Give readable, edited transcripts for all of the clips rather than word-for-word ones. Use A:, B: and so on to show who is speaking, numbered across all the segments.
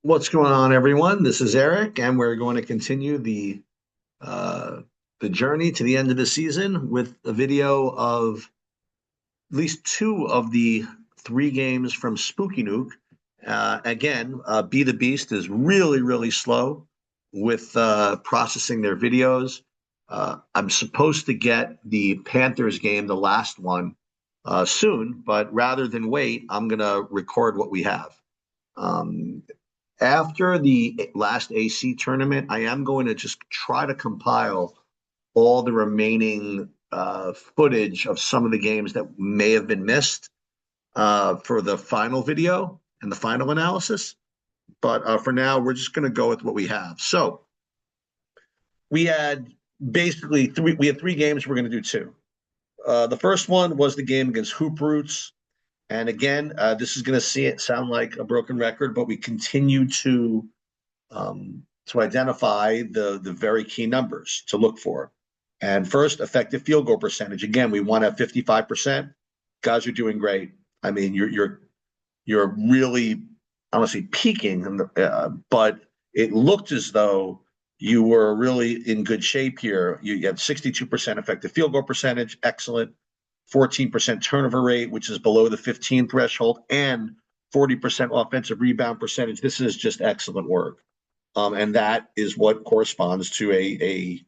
A: What's going on, everyone? This is Eric, and we're going to continue uh, the journey to the end of the season with a video of at least two of the three games from Spooky Nook. Again, Be the Beast is really, really slow with processing their videos. I'm supposed to get the Panthers game, the last one, soon, but rather than wait, I'm going to record what we have. Um, After the last AC tournament, I am going to just try to compile all the remaining footage of some of the games that may have been missed for the final video and the final analysis. But for now, we're just going to go with what we have. So we had basically three. We had three games. We're going to do two. The first one was the game against Hoop Roots. And again, this is going to see it sound like a broken record, but we continue to identify the very key numbers to look for. And first, effective field goal percentage. Again, we want to have 55%. Guys are doing great. I mean, you're really, I don't want to say peaking, but it looked as though you were really in good shape here. You have 62% effective field goal percentage, excellent. 14% turnover rate, which is below the 15 threshold, and 40% offensive rebound percentage. This is just excellent work. And that is what corresponds to a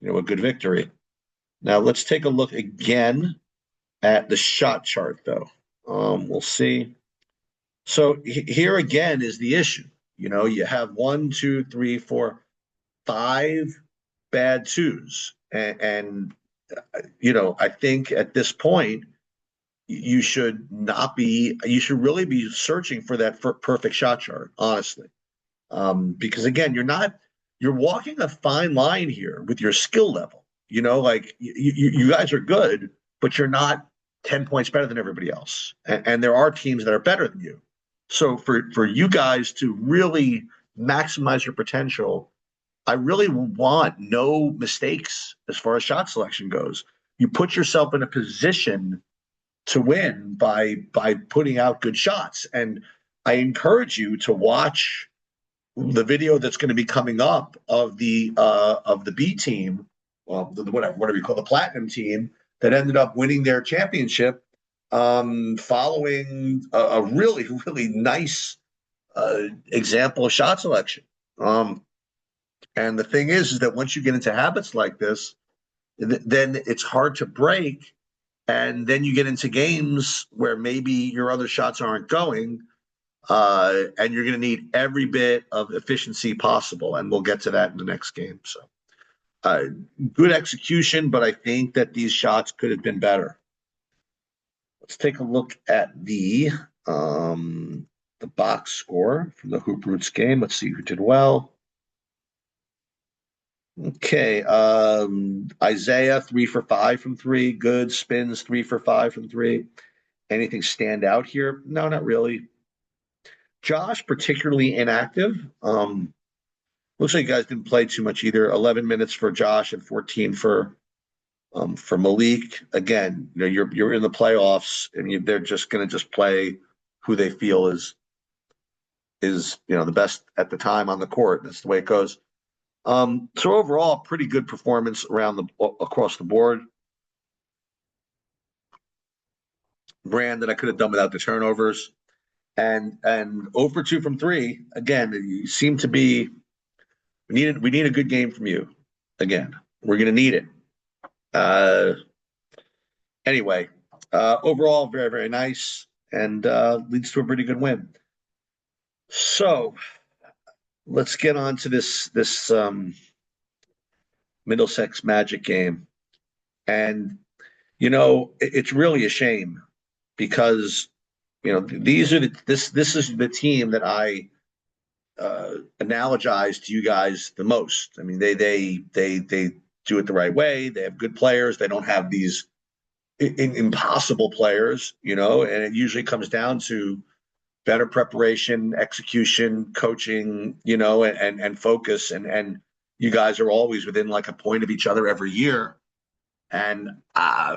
A: good victory. Now let's take a look again at the shot chart, though. We'll see. So here again is the issue. You have one, two, three, four, five bad twos, and I think at this point you should not be. You should really be searching for that perfect shot chart, honestly. Because again, you're walking a fine line here with your skill level. Like you guys are good, but you're not 10 points better than everybody else. And there are teams that are better than you. So for you guys to really maximize your potential, I really want no mistakes as far as shot selection goes. You put yourself in a position to win by putting out good shots. And I encourage you to watch the video that's going to be coming up of the B team, well, whatever you call the platinum team that ended up winning their championship, following a really really nice example of shot selection. And the thing is that once you get into habits like this, then it's hard to break, and then you get into games where maybe your other shots aren't going, and you're going to need every bit of efficiency possible, and we'll get to that in the next game. So, uh, good execution, but I think that these shots could have been better. Let's take a look at the box score from the Hoop Roots game. Let's see who did well. Okay, Isaiah 3 for 5 from three. Good spins 3 for 5 from three. Anything stand out here? No, not really. Josh, particularly inactive. Looks like you guys didn't play too much either. 11 minutes for Josh and 14 for Malik. Again, you're in the playoffs, and they're just going to just play who they feel is the best at the time on the court. That's the way it goes. So overall, pretty good performance across the board. Brand that I could have done without the turnovers, and 0 for 2 from three. Again, you seem to be. We need a good game from you. Again, we're going to need it. Anyway, overall, very very nice, and leads to a pretty good win. So let's get on to this Middlesex Magic game, and it's really a shame because this is the team that I analogize to you guys the most. I mean, they do it the right way. They have good players. They don't have these impossible players, and it usually comes down to better preparation, execution, coaching, and focus. And you guys are always within like a point of each other every year. And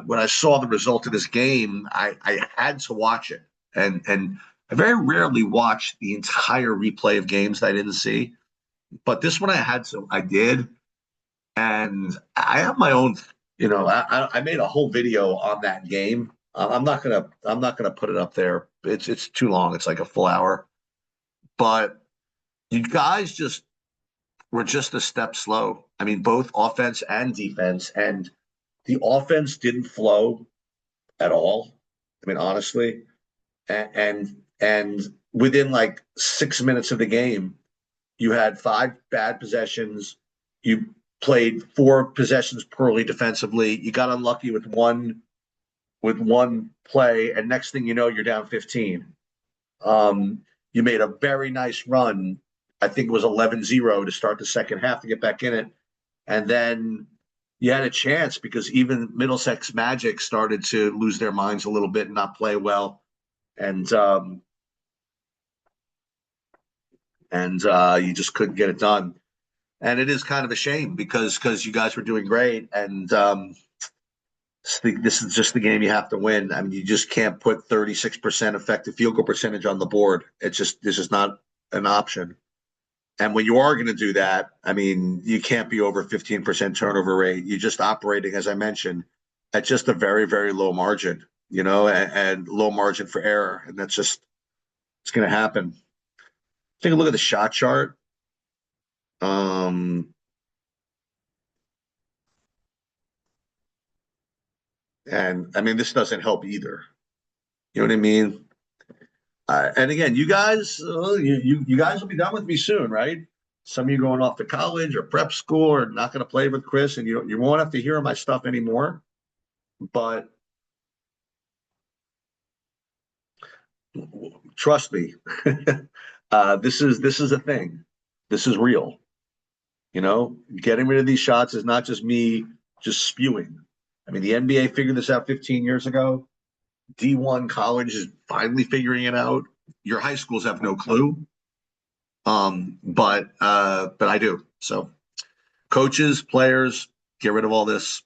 A: when I saw the result of this game, I had to watch it. And I very rarely watch the entire replay of games that I didn't see, but this one I had, so I did, and I have my own. I made a whole video on that game. I'm not gonna put it up there. It's too long. It's like a full hour. But you guys just were just a step slow. I mean, both offense and defense, and the offense didn't flow at all. I mean, honestly, and within like 6 minutes of the game, you had five bad possessions. You played four possessions poorly defensively. You got unlucky with one play, and next thing you know, you're down 15. You made a very nice run. I think it was 11-0 to start the second half to get back in it. And then you had a chance because even Middlesex Magic started to lose their minds a little bit and not play well. And you just couldn't get it done. And it is kind of a shame because you guys were doing great, and this is just the game you have to win. I mean, you just can't put 36% effective field goal percentage on the board. This is not an option. And when you are going to do that, I mean, you can't be over 15% turnover rate. You're just operating, as I mentioned, at just a very, very low margin, and low margin for error. And it's going to happen. Take a look at the shot chart. And I mean, this doesn't help either. You know what I mean? And again, you guys, you guys will be done with me soon, right? Some of you going off to college or prep school or not going to play with Chris, and you won't have to hear my stuff anymore. But trust me, this is a thing. This is real. Getting rid of these shots is not just me just spewing. I mean, the NBA figured this out 15 years ago. D1 college is finally figuring it out. Your high schools have no clue. But I do. So coaches, players, get rid of all this.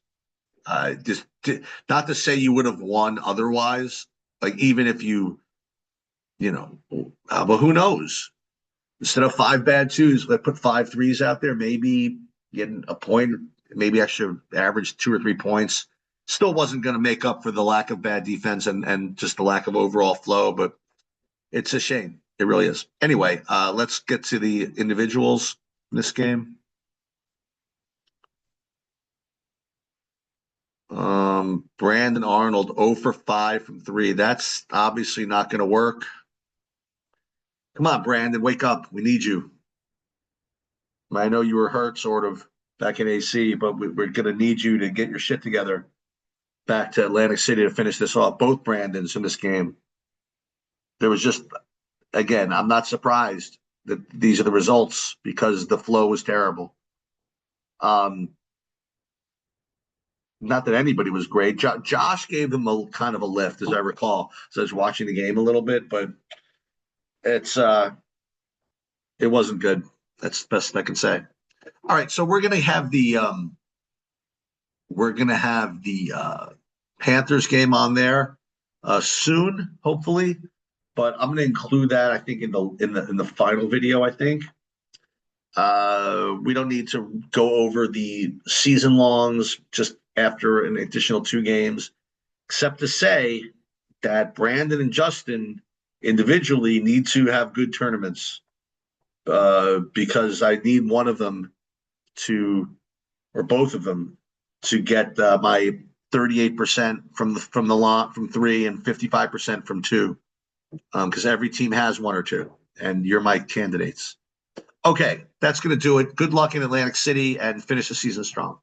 A: Just not to say you would have won otherwise. Like even if but who knows? Instead of 5 bad twos, let's put 5 threes out there. Maybe getting a point, maybe extra average 2 or 3 points. Still wasn't going to make up for the lack of bad defense and just the lack of overall flow, but it's a shame. It really is. Anyway, let's get to the individuals in this game. Brandon Arnold 0 for 5 from 3. That's obviously not going to work. Come on, Brandon, wake up. We need you. I know you were hurt sort of back in AC, but we're going to need you to get your shit together back to Atlantic City to finish this off. Both Brandons in this game. There was just, again, I'm not surprised that these are the results because the flow was terrible. Not that anybody was great. Josh gave them a kind of a lift, as I recall. So I was watching the game a little bit, but it wasn't good. That's the best I can say. All right, so we're gonna have the Panthers game on there soon, hopefully. But I'm gonna include that, I think, in the final video, I think. We don't need to go over the season longs just after an additional 2 games, except to say that Brandon and Justin individually need to have good tournaments because I need one of them or both of them to get my 38% from the lot from 3 and 55% from 2, because every team has 1 or 2, and you're my candidates. Okay, that's going to do it. Good luck in Atlantic City and finish the season strong.